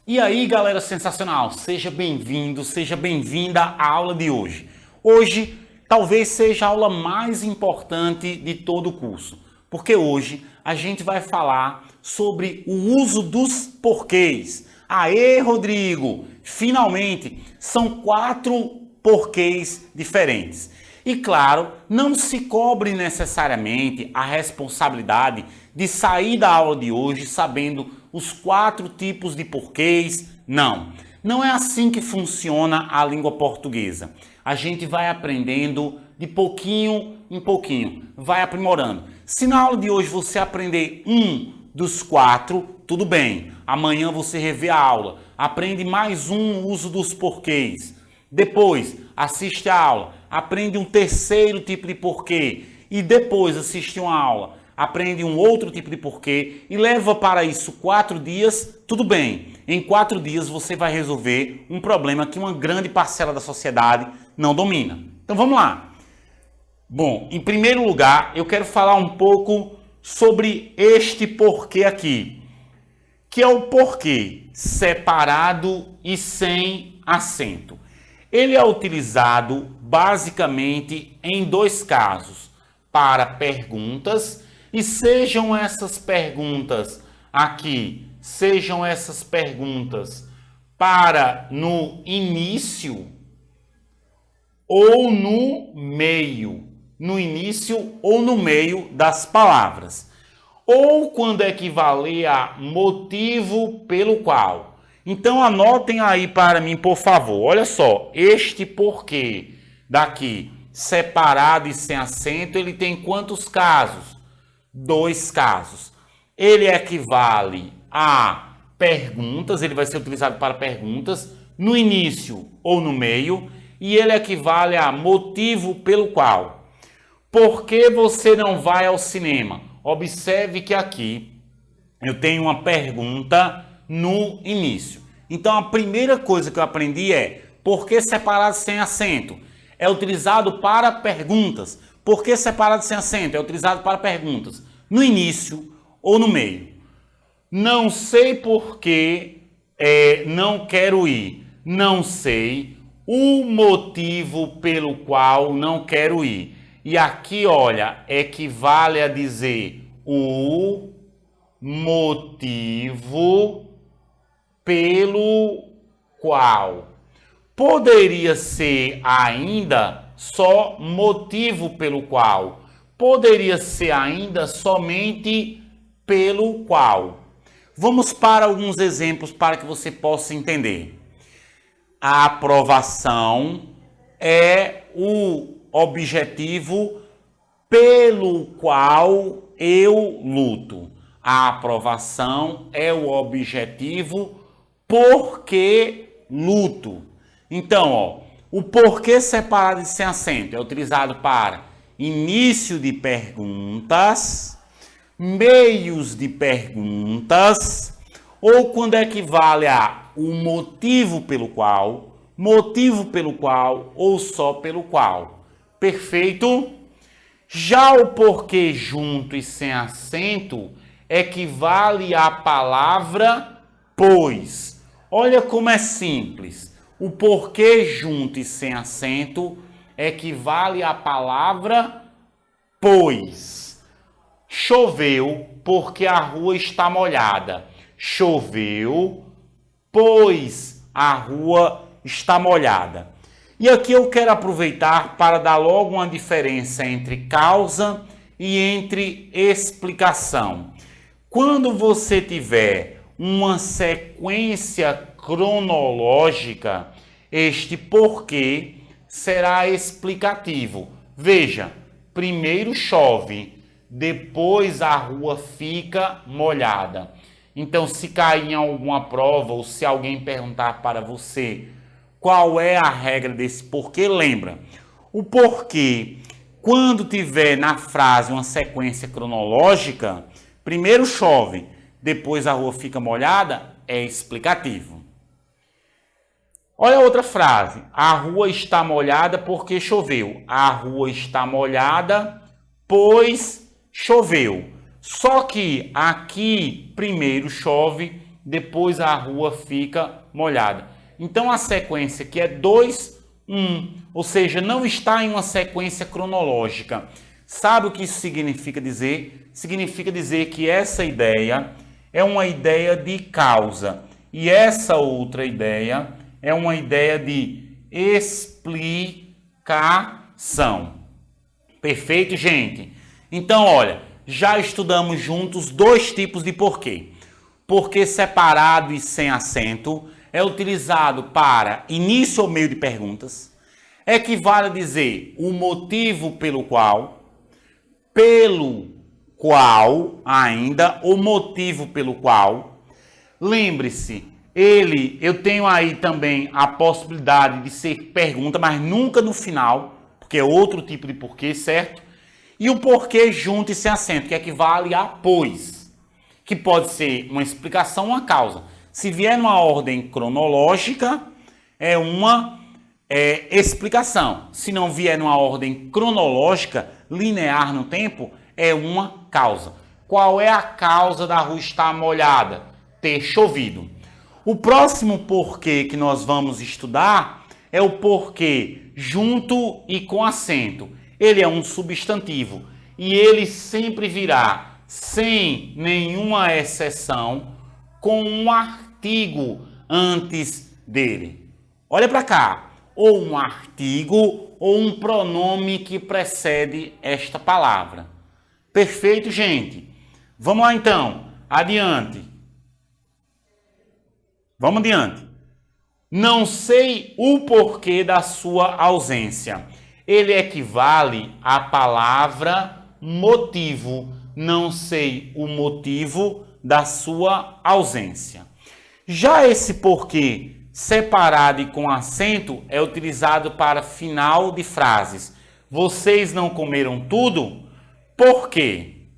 E aí, galera sensacional, seja bem-vindo, seja bem-vinda à aula de hoje. Hoje talvez seja a aula mais importante de todo o curso, porque hoje a gente vai falar sobre o uso dos porquês. Aê, Rodrigo! Finalmente, são 4 porquês diferentes. E claro, não se cobre necessariamente a responsabilidade de sair da aula de hoje sabendo os 4 tipos de porquês. Não, não é assim que funciona a língua portuguesa. A gente vai aprendendo de pouquinho em pouquinho, vai aprimorando. Se na aula de hoje você aprender um dos 4, tudo bem. Amanhã você revê a aula, aprende mais um uso dos porquês. Depois, assiste a aula, aprende um terceiro tipo de porquê. E depois assiste uma aula, aprende um outro tipo de porquê e leva para isso 4 dias, tudo bem. Em 4 dias você vai resolver um problema que uma grande parcela da sociedade não domina. Então vamos lá. Bom, em primeiro lugar, eu quero falar um pouco sobre este porquê aqui, que é o porquê separado e sem acento. Ele é utilizado basicamente em 2 casos, para perguntas, e sejam essas perguntas aqui, sejam essas perguntas para no início ou no meio, no início ou no meio das palavras, ou quando equivaler a motivo pelo qual. Então anotem aí para mim, por favor. Olha só, este porquê daqui, separado e sem acento, ele tem quantos casos? 2 casos. Ele equivale a perguntas, ele vai ser utilizado para perguntas, no início ou no meio, e ele equivale a motivo pelo qual. Por que você não vai ao cinema? Observe que aqui eu tenho uma pergunta no início. Então a primeira coisa que eu aprendi é por que separado sem acento? É utilizado para perguntas. Por que separado sem acento? É utilizado para perguntas no início ou no meio. Não sei por que não quero ir. Não sei o motivo pelo qual não quero ir. E aqui, olha, equivale a dizer o motivo pelo qual. Poderia ser ainda só motivo pelo qual. Poderia ser ainda somente pelo qual. Vamos para alguns exemplos para que você possa entender. A aprovação é o objetivo pelo qual eu luto. A aprovação é o objetivo porque luto. Então, ó, o porquê separado e sem acento é utilizado para início de perguntas, meios de perguntas, ou quando equivale a o motivo pelo qual ou só pelo qual. Perfeito? Já o porquê junto e sem acento equivale à palavra pois. Olha como é simples. O porquê junto e sem acento equivale à palavra pois. Choveu porque a rua está molhada. Choveu, pois a rua está molhada. E aqui eu quero aproveitar para dar logo uma diferença entre causa e entre explicação. Quando você tiver uma sequência cronológica, este porquê será explicativo. Veja, primeiro chove, depois a rua fica molhada. Então, se cair em alguma prova ou se alguém perguntar para você qual é a regra desse porquê, lembra, o porquê, quando tiver na frase uma sequência cronológica, primeiro chove, depois a rua fica molhada, é explicativo. Olha a outra frase, a rua está molhada porque choveu. A rua está molhada pois choveu. Só que aqui primeiro chove, depois a rua fica molhada. Então a sequência aqui é 2, 1, ou seja, não está em uma sequência cronológica. Sabe o que isso significa dizer? Significa dizer que essa ideia é uma ideia de causa e essa outra ideia é uma ideia de explicação. Perfeito, gente? Então, olha, já estudamos juntos 2 tipos de porquê. Porquê separado e sem acento é utilizado para início ou meio de perguntas. Equivale a dizer o motivo pelo qual ainda, o motivo pelo qual. Lembre-se, eu tenho aí também a possibilidade de ser pergunta, mas nunca no final, porque é outro tipo de porquê, certo? E o porquê junto e sem acento, que equivale a pois, que pode ser uma explicação ou uma causa. Se vier numa ordem cronológica, é uma explicação. Se não vier numa ordem cronológica, linear no tempo, é uma causa. Qual é a causa da rua estar molhada? Ter chovido. O próximo porquê que nós vamos estudar é o porquê junto e com acento. Ele é um substantivo e ele sempre virá, sem nenhuma exceção, com um artigo antes dele. Olha para cá, ou um artigo ou um pronome que precede esta palavra. Perfeito, gente? Vamos lá então, adiante. Vamos adiante. Não sei o porquê da sua ausência. Ele equivale à palavra motivo. Não sei o motivo da sua ausência. Já esse porquê separado e com acento é utilizado para final de frases. Vocês não comeram tudo? Por quê?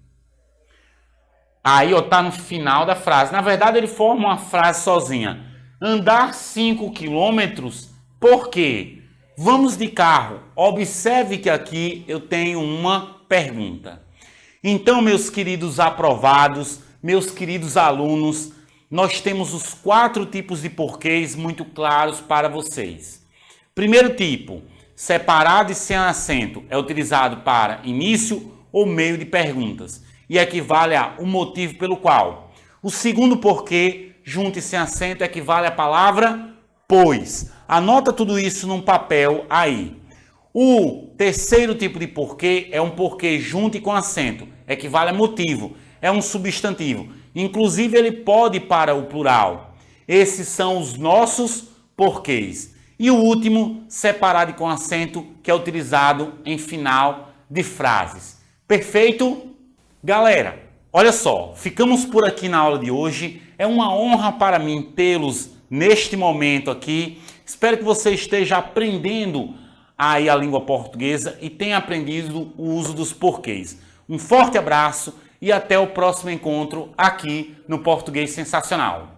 Aí, ó, tá no final da frase. Na verdade, ele forma uma frase sozinha. Andar 5 quilômetros, por quê? Vamos de carro. Observe que aqui eu tenho uma pergunta. Então, meus queridos aprovados, meus queridos alunos, nós temos os 4 tipos de porquês muito claros para vocês. Primeiro tipo, separado e sem acento, é utilizado para início ou meio de perguntas e equivale a o motivo pelo qual. O segundo porquê, junto e sem acento, equivale à palavra pois. Anota tudo isso num papel aí. O terceiro tipo de porquê é um porquê junto e com acento, equivale a motivo, é um substantivo. Inclusive ele pode ir para o plural. Esses são os nossos porquês. E o último, separado e com acento, que é utilizado em final de frases. Perfeito? Galera, olha só, ficamos por aqui na aula de hoje. É uma honra para mim tê-los neste momento aqui. Espero que você esteja aprendendo aí a língua portuguesa e tenha aprendido o uso dos porquês. Um forte abraço e até o próximo encontro aqui no Português Sensacional.